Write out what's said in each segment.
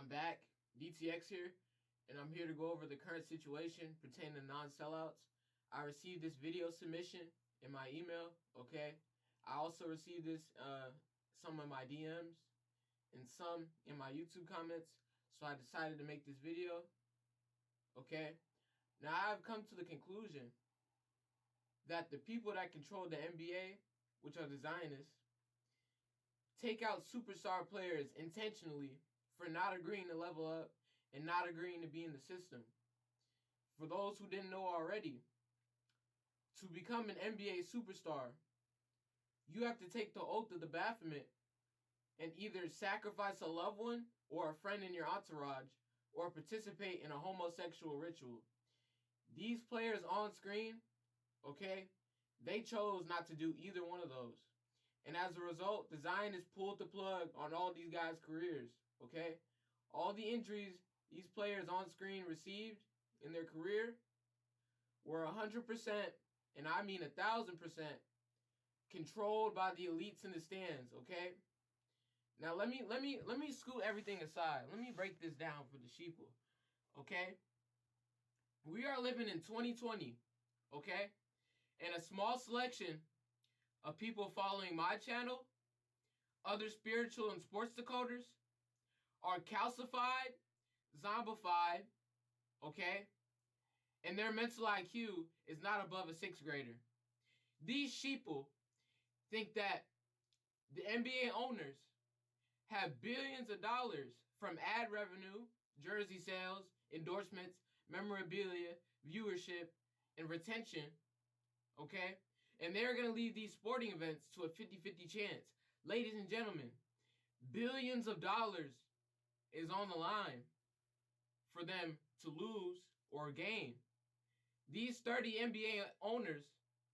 I'm back, DTX here, and I'm here to go over the current situation pertaining to non-sellouts. I received this video submission in my email, okay? I also received this, some of my DMs and some in my YouTube comments, so I decided to make this video, okay? Now, I've come to the conclusion that the people that control the NBA, which are the Zionists, take out superstar players intentionally for not agreeing to level up and not agreeing to be in the system. For those who didn't know already, to become an NBA superstar, you have to take the oath of the Baphomet and either sacrifice a loved one or a friend in your entourage or participate in a homosexual ritual. These players on screen, okay, they chose not to do either one of those. And as a result, the Zionists pulled the plug on all these guys' careers, okay? All the injuries these players on screen received in their career were 100%, and I mean 1,000%, controlled by the elites in the stands, okay? Now let me scoot everything aside. Let me break this down for the sheeple, okay? We are living in 2020, okay? And a small selection of people following my channel, other spiritual and sports decoders, are calcified, zombified, okay? And their mental IQ is not above a 6th grader. These sheeple think that the NBA owners have billions of dollars from ad revenue, jersey sales, endorsements, memorabilia, viewership, and retention, okay? And they're going to leave these sporting events to a 50-50 chance. Ladies and gentlemen, billions of dollars is on the line for them to lose or gain. These 30 NBA owners,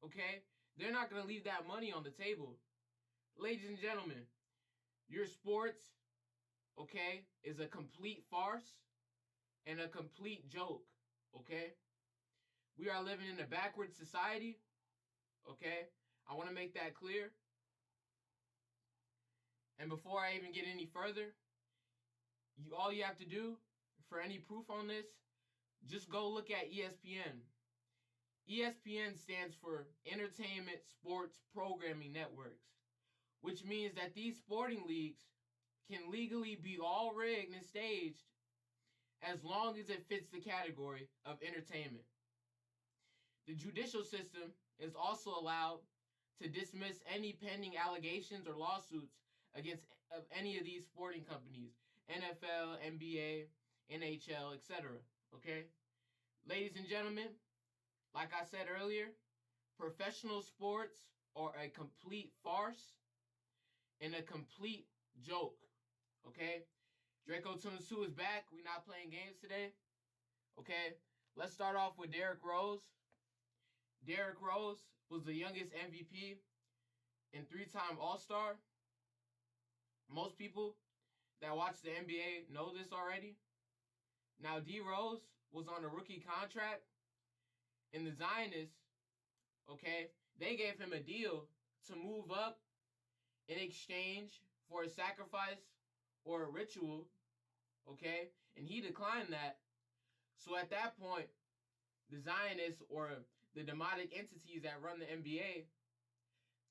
okay, they're not going to leave that money on the table. Ladies and gentlemen, your sports, okay, is a complete farce and a complete joke, okay? We are living in a backward society. Okay, I want to make that clear. And before I even get any further, all you have to do for any proof on this, just go look at ESPN. ESPN stands for Entertainment Sports Programming Networks, which means that these sporting leagues can legally be all rigged and staged as long as it fits the category of entertainment. The judicial system is also allowed to dismiss any pending allegations or lawsuits against any of these sporting companies, NFL, NBA, NHL, etc. Okay? Ladies and gentlemen, like I said earlier, professional sports are a complete farce and a complete joke. Okay? Draco Tunsu is back. We're not playing games today. Okay? Let's start off with Derrick Rose. Derrick Rose was the youngest MVP and 3-time All-Star. Most people that watch the NBA know this already. Now, D. Rose was on a rookie contract, and the Zionists, okay, they gave him a deal to move up in exchange for a sacrifice or a ritual, okay, and he declined that. So at that point, the Zionists or the demonic entities that run the NBA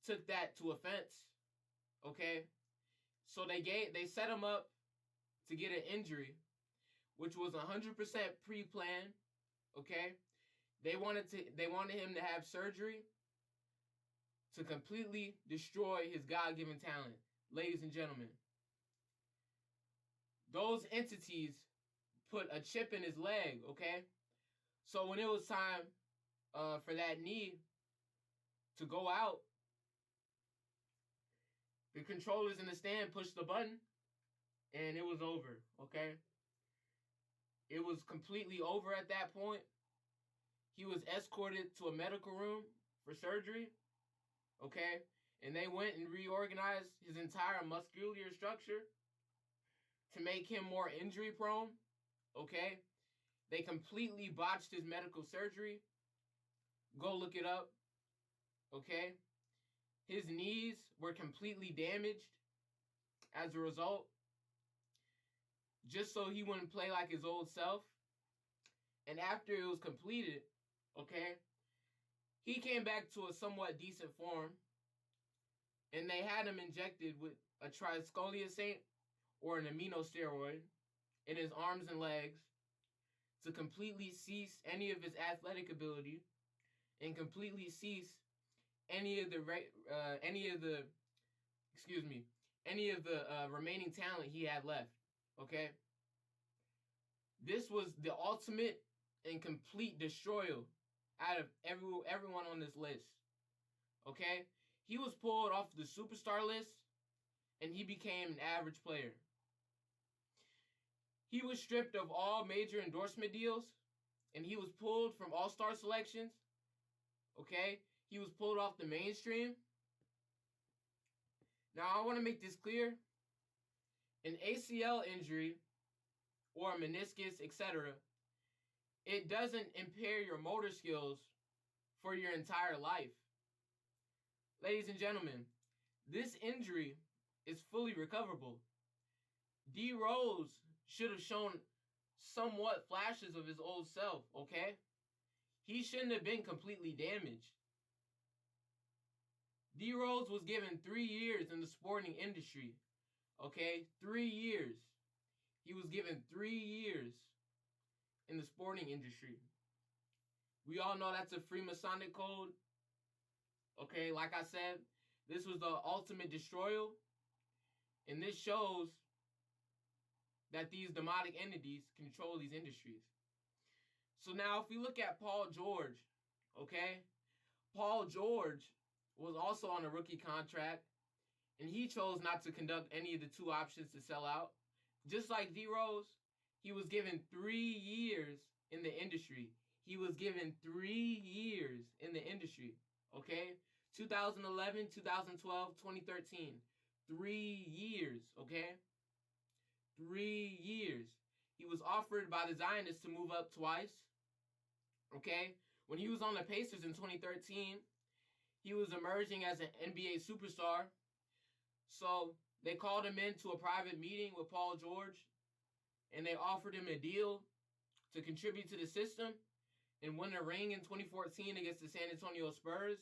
took that to offense, okay? So they set him up to get an injury, which was 100% pre-planned, okay? They wanted him to have surgery to completely destroy his God-given talent. Ladies and gentlemen, those entities put a chip in his leg, okay? So when it was time for that knee to go out, the controllers in the stand pushed the button, and it was over, okay? It was completely over at that point. He was escorted to a medical room for surgery, okay? And they went and reorganized his entire muscular structure to make him more injury prone, okay? They completely botched his medical surgery. Go look it up, okay? His knees were completely damaged as a result. just so he wouldn't play like his old self. And after it was completed, okay, he came back to a somewhat decent form, and they had him injected with a triscoliosate or an amino steroid in his arms and legs to completely cease any of his athletic ability and completely cease any of the remaining talent he had left. Okay, this was the ultimate and complete destroyer out of everyone on this list. Okay, he was pulled off the superstar list and he became an average player. He was stripped of all major endorsement deals and he was pulled from all-star selections. Okay, he was pulled off the mainstream. Now, I want to make this clear. An ACL injury or a meniscus, etc., it doesn't impair your motor skills for your entire life. Ladies and gentlemen, this injury is fully recoverable. D. Rose should have shown somewhat flashes of his old self, okay? He shouldn't have been completely damaged. D. Rose was given 3 years in the sporting industry, okay? 3 years. He was given 3 years in the sporting industry. We all know that's a Freemasonic code. Okay, like I said, this was the ultimate destroyer. And this shows that these demonic entities control these industries. So now if we look at Paul George, okay? Paul George was also on a rookie contract, and he chose not to conduct any of the 2 options to sell out. Just like D. Rose, he was given 3 years in the industry. He was given 3 years in the industry, okay? 2011, 2012, 2013. 3 years, okay? 3 years. He was offered by the Zionists to move up twice, okay? When he was on the Pacers in 2013, he was emerging as an NBA superstar. So they called him into a private meeting with Paul George, and they offered him a deal to contribute to the system and win a ring in 2014 against the San Antonio Spurs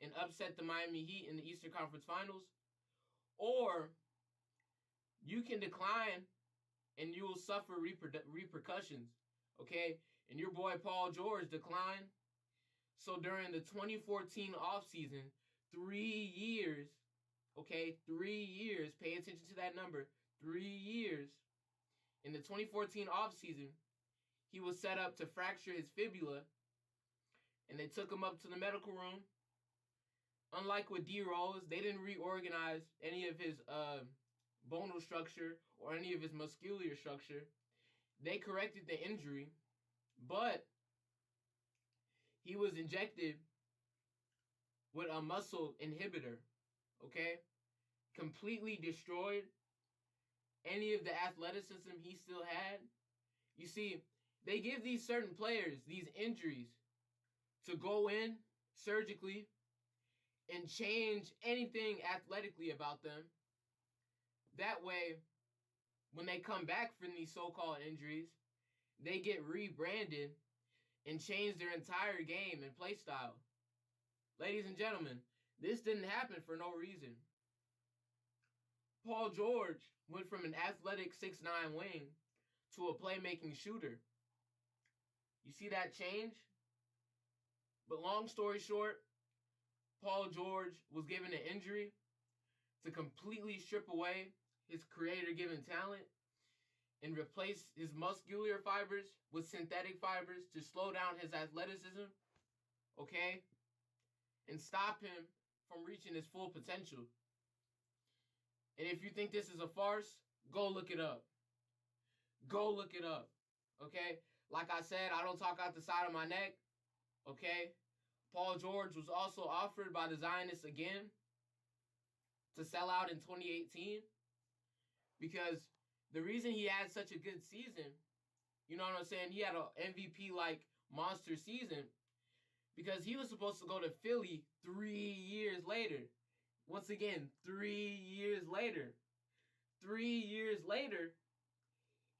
and upset the Miami Heat in the Eastern Conference Finals. Or you can decline and you will suffer repercussions, okay? And your boy Paul George declined. So during the 2014 offseason, 3 years, okay, 3 years, pay attention to that number, 3 years, in the 2014 offseason, he was set up to fracture his fibula, and they took him up to the medical room. Unlike with D. Rose, they didn't reorganize any of his bonal structure or any of his muscular structure. They corrected the injury, but he was injected with a muscle inhibitor, okay? Completely destroyed any of the athleticism he still had. You see, they give these certain players these injuries to go in surgically and change anything athletically about them. That way, when they come back from these so-called injuries, they get rebranded and change their entire game and play style. Ladies and gentlemen, this didn't happen for no reason. Paul George went from an athletic 6'9" wing to a playmaking shooter. You see that change? But long story short, Paul George was given an injury to completely strip away his creator-given talent and replace his muscular fibers with synthetic fibers to slow down his athleticism, okay? And stop him from reaching his full potential. And if you think this is a farce, go look it up. Go look it up, okay? Like I said, I don't talk out the side of my neck, okay? Paul George was also offered by the Zionists again to sell out in 2018 because the reason he had such a good season, you know what I'm saying? He had an MVP-like monster season because he was supposed to go to Philly 3 years later. Once again, 3 years later. 3 years later,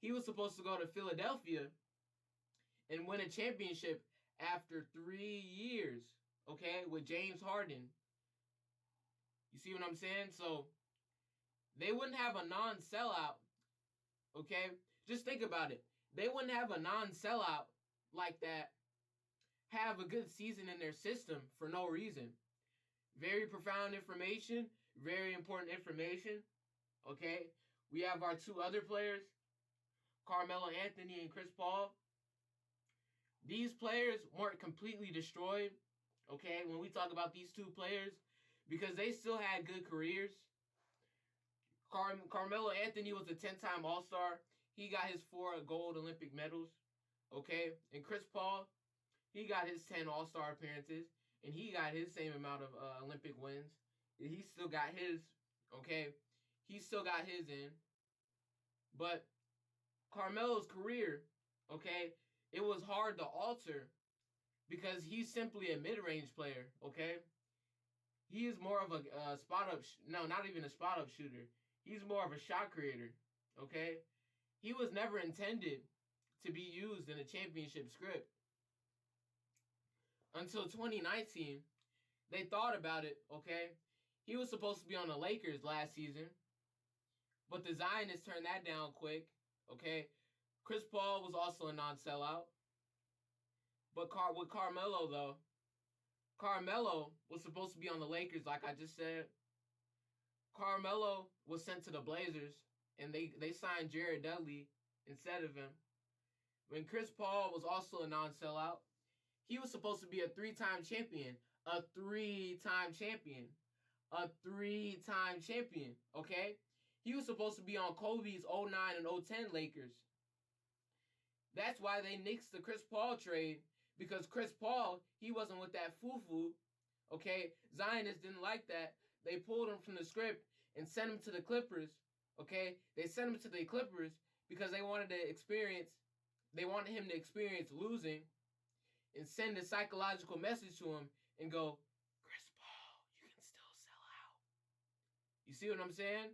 he was supposed to go to Philadelphia and win a championship after 3 years, okay, with James Harden. You see what I'm saying? So they wouldn't have a non-sellout, okay? Just think about it. They wouldn't have a non-sellout like that have a good season in their system for no reason. Very profound information, very important information, okay? We have our two other players, Carmelo Anthony and Chris Paul. These players weren't completely destroyed, okay, when we talk about these two players, because they still had good careers. Carmelo Anthony was a 10-time All-Star. He got his 4 gold Olympic medals, okay? And Chris Paul, he got his 10 All-Star appearances, and he got his same amount of Olympic wins. He still got his, okay? He still got his in. But Carmelo's career, okay, it was hard to alter because he's simply a mid-range player, okay? He is more of a spot-up, no, not even a spot-up shooter. He's more of a shot creator, okay? He was never intended to be used in a championship script. Until 2019, they thought about it, okay? He was supposed to be on the Lakers last season, but the Zionists turned that down quick, okay? Chris Paul was also a non-sellout. But with Carmelo, though, Carmelo was supposed to be on the Lakers, like I just said. Carmelo was sent to the Blazers, and they signed Jared Dudley instead of him. When Chris Paul was also a non-sellout, he was supposed to be a 3-time champion. A 3-time champion. A 3-time champion, okay? He was supposed to be on Kobe's 09 and 010 Lakers. That's why they nixed the Chris Paul trade, because Chris Paul, he wasn't with that foo-foo, okay? Zionists didn't like that. They pulled him from the script and sent him to the Clippers, okay? They sent him to the Clippers because they wanted him to experience losing and send a psychological message to him and go, Chris Paul, you can still sell out. You see what I'm saying?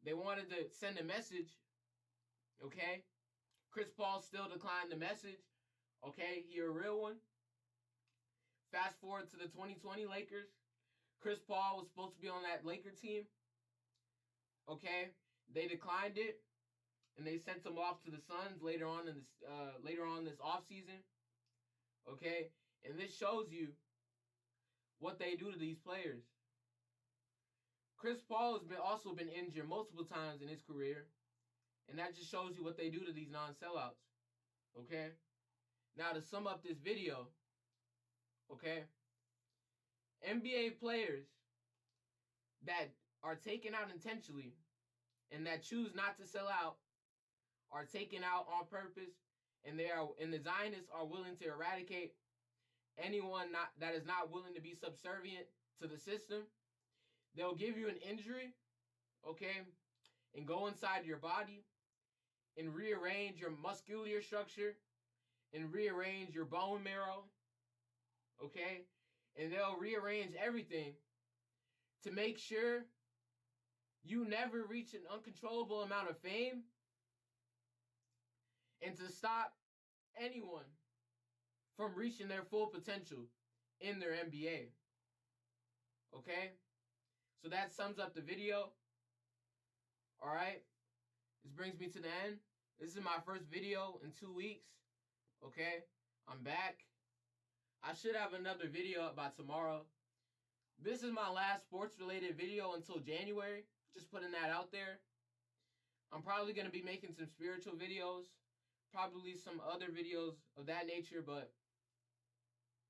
They wanted to send a message, okay? Chris Paul still declined the message. Okay, you're a real one. Fast forward to the 2020 Lakers. Chris Paul was supposed to be on that Laker team. Okay, they declined it, and they sent him off to the Suns later on this offseason. Okay, and this shows you what they do to these players. Chris Paul has also been injured multiple times in his career, and that just shows you what they do to these non-sellouts. Okay. Now, to sum up this video, okay, NBA players that are taken out intentionally and that choose not to sell out are taken out on purpose, and the Zionists are willing to eradicate anyone that is not willing to be subservient to the system. They'll give you an injury, okay, and go inside your body and rearrange your muscular structure and rearrange your bone marrow, okay? And they'll rearrange everything to make sure you never reach an uncontrollable amount of fame and to stop anyone from reaching their full potential in their NBA, okay? So that sums up the video, all right? This brings me to the end. This is my first video in 2 weeks. Okay, I'm back. I should have another video up by tomorrow. This is my last sports-related video until January. Just putting that out there. I'm probably going to be making some spiritual videos. Probably some other videos of that nature. But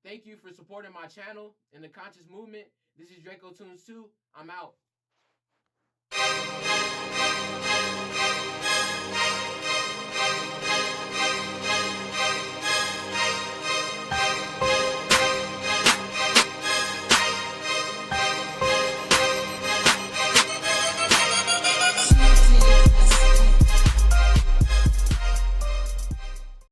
thank you for supporting my channel and the conscious movement. This is Draco Tunes 2. I'm out.